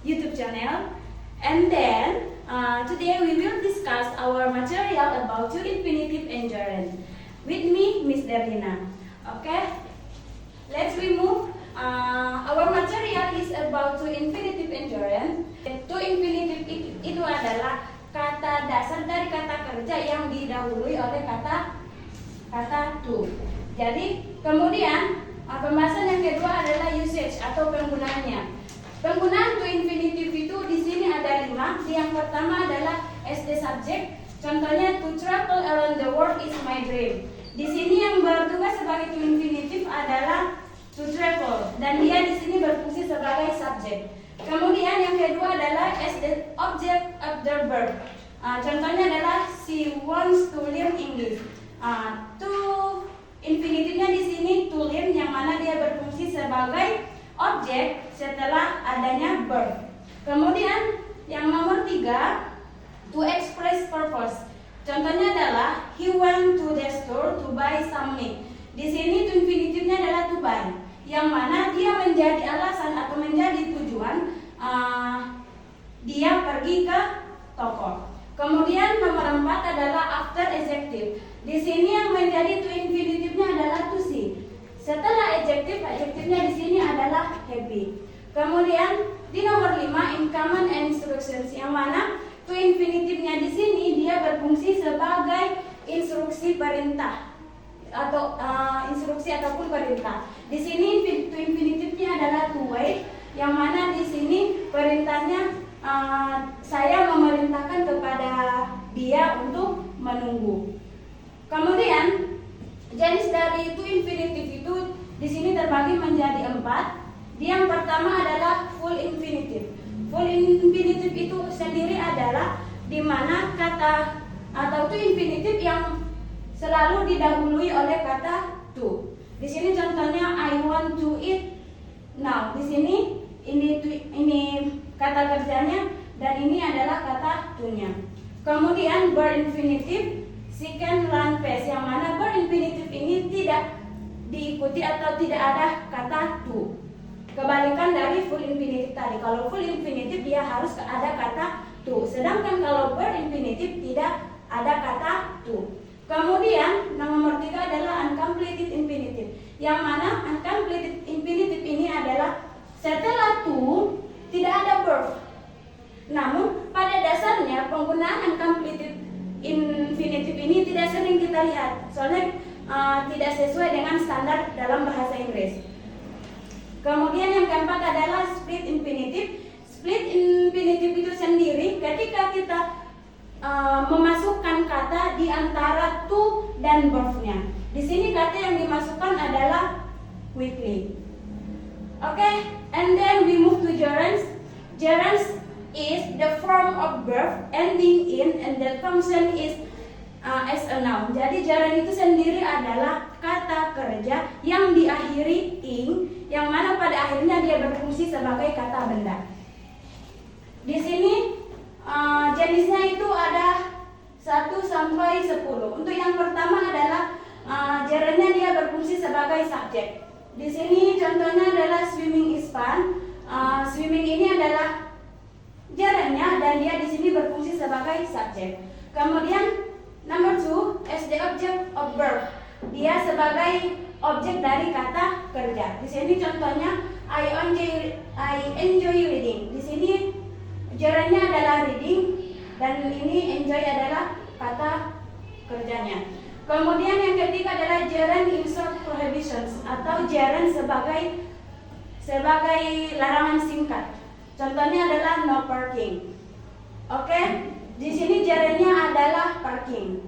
YouTube channel. And then today we will discuss our material about to infinitive and gerund. With me, Miss Darlina. Okay, let's remove. Our material is about to infinitive and gerund. To infinitive itu adalah kata dasar dari kata kerja yang didahului oleh kata to. Jadi kemudian pembahasan yang kedua adalah usage atau penggunaannya. Penggunaan to infinitive itu di sini ada 5. Yang pertama adalah as the subject. Contohnya to travel around the world is my dream. Di sini yang bertugas sebagai to infinitive adalah to travel dan dia di sini berfungsi sebagai subjek. Kemudian yang kedua adalah as the object of the verb. Contohnya adalah she wants to learn English. To infinitifnya di sini to learn yang mana dia berfungsi sebagai objek setelah adanya verb. Kemudian yang nomor 3 to express purpose. Contohnya adalah he went to the store to buy some milk. Di sini to infinitifnya adalah to buy, yang mana dia menjadi alasan atau menjadi tujuan dia pergi ke toko. Kemudian nomor 4 adalah after adjective. Di sini yang menjadi to infinitifnya adalah to see. Setelah adjektifnya di sini adalah happy. Kemudian di nomor 5 in command and instructions, yang mana to infinitifnya di sini dia berfungsi sebagai instruksi perintah atau instruksi ataupun perintah. Di sini to infinitifnya adalah to wait, yang mana di sini perintahnya saya memerintahkan kepada dia untuk menunggu. Kemudian jenis dari to infinitive itu di sini terbagi menjadi 4. Yang pertama adalah full infinitive. Full infinitive itu sendiri adalah di mana kata atau to infinitive yang selalu didahului oleh kata to. Di sini contohnya I want to eat now. Di sini ini kata kerjanya dan ini adalah kata to-nya. Kemudian verb infinitive she can run fast, yang mana verb infinitive ini tidak diikuti atau tidak ada kata to. Kebalikan dari full infinitive tadi. Kalau full infinitive dia harus ada kata to, sedangkan kalau verb infinitive tidak ada kata to. Kemudian nomor 3 adalah uncompleted infinitive, yang mana uncompleted infinitive ini adalah setelah to tidak ada verb. Namun pada dasarnya penggunaan uncompleted infinitive ini tidak sering kita lihat, soalnya tidak sesuai dengan standar dalam bahasa Inggris. Kemudian yang keempat adalah split infinitive. Split infinitive itu sendiri ketika kita memasukkan kata di antara to dan verbnya. Di sini kata yang dimasukkan adalah quickly. Okay, and then we move to gerunds. Gerunds is the form of verb ending in and the function is as a noun. Jadi gerund itu sendiri adalah kata kerja yang diakhiri ing, yang mana pada akhirnya dia berfungsi sebagai kata benda. Di sini jenisnya itu ada 1 sampai 10. Untuk yang pertama adalah gerundnya dia berfungsi sebagai subjek. Di sini contohnya adalah swimming is fun. Swimming ini adalah gerundnya dan dia di sini berfungsi sebagai subjek. Kemudian number 2 as the object of verb. Dia sebagai objek dari kata kerja. Di sini contohnya I enjoy reading. Di sini gerundnya adalah reading dan ini enjoy adalah kata kerjanya. Kemudian yang ketiga adalah gerund insert prohibitions atau gerund sebagai larangan singkat. Contohnya adalah no parking. Oke, di sini gerundnya adalah parking.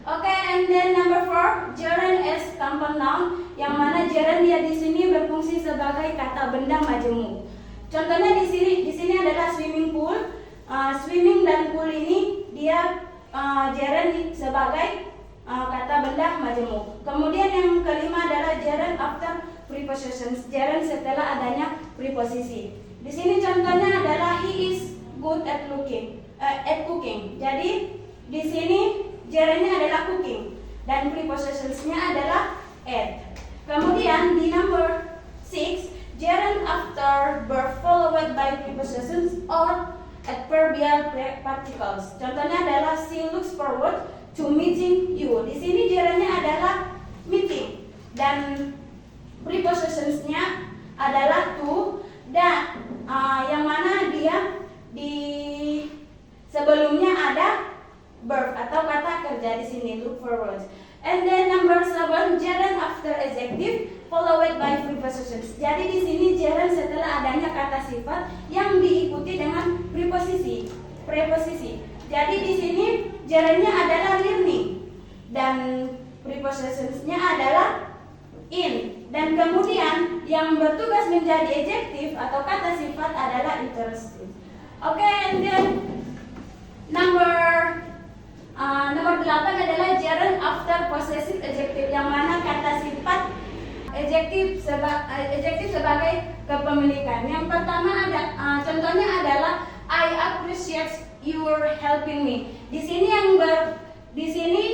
Oke, and then number 4 gerund as compound noun, yang mana gerund dia di sini berfungsi sebagai kata benda majemuk. Contohnya di sini adalah swimming pool. Swimming dan pool ini dia gerund sebagai kata benda majemuk. Kemudian yang kelima adalah gerund after prepositions, gerund setelah adanya preposisi. Di sini contohnya adalah he is good at cooking. Jadi di sini gerundnya adalah cooking dan prepositionsnya adalah at. Kemudian di number 6 gerund after verb follow followed by prepositions or adverbial particles. Contohnya adalah she looks forward to meeting you. Di sini gerundnya adalah meeting dan prepositionsnya adalah to dan yang mana dia di sebelumnya ada verb atau kata kerja di sini, look forward. And then number 7, gerund after adjective followed by prepositions. Jadi di sini gerund setelah adanya kata sifat yang diikuti dengan preposisi. Jadi di sini gerundnya adalah learning dan prepositionsnya adalah in. Dan kemudian yang bertugas menjadi adjective atau kata sifat adalah interested. Oke, and then Nomor 8 adalah gerund after possessive adjective, yang mana kata sifat adjektif sebagai kepemilikan. Yang pertama ada contohnya adalah I appreciate your helping me. Di sini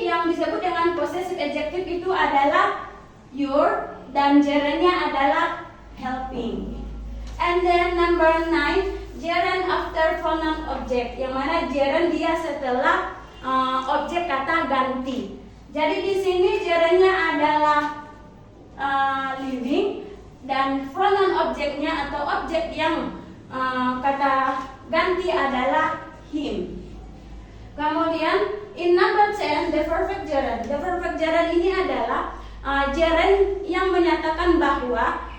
yang disebut dengan possessive adjective itu adalah your dan gerundnya adalah helping. And then number 9, gerund after pronoun object, yang mana gerund dia setelah objek kata ganti. Jadi di sini gerundnya adalah living dan pronoun objeknya atau objek yang kata ganti adalah him. Kemudian in number 10, the perfect gerund. The perfect gerund ini adalah gerund yang menyatakan bahwa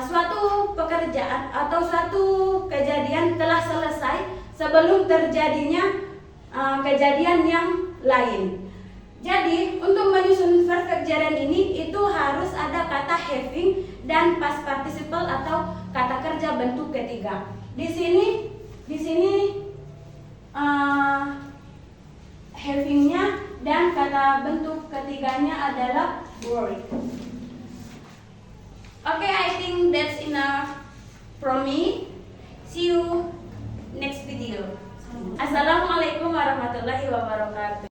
suatu pekerjaan atau suatu kejadian telah selesai sebelum terjadinya kejadian yang lain. Jadi untuk menyusun perfect gerund ini itu harus ada kata having dan past participle atau kata kerja bentuk ketiga. Di sini havingnya dan kata bentuk ketiganya adalah were. Okay, I think that's enough from me. See you next video. Assalamualaikum warahmatullahi wabarakatuh.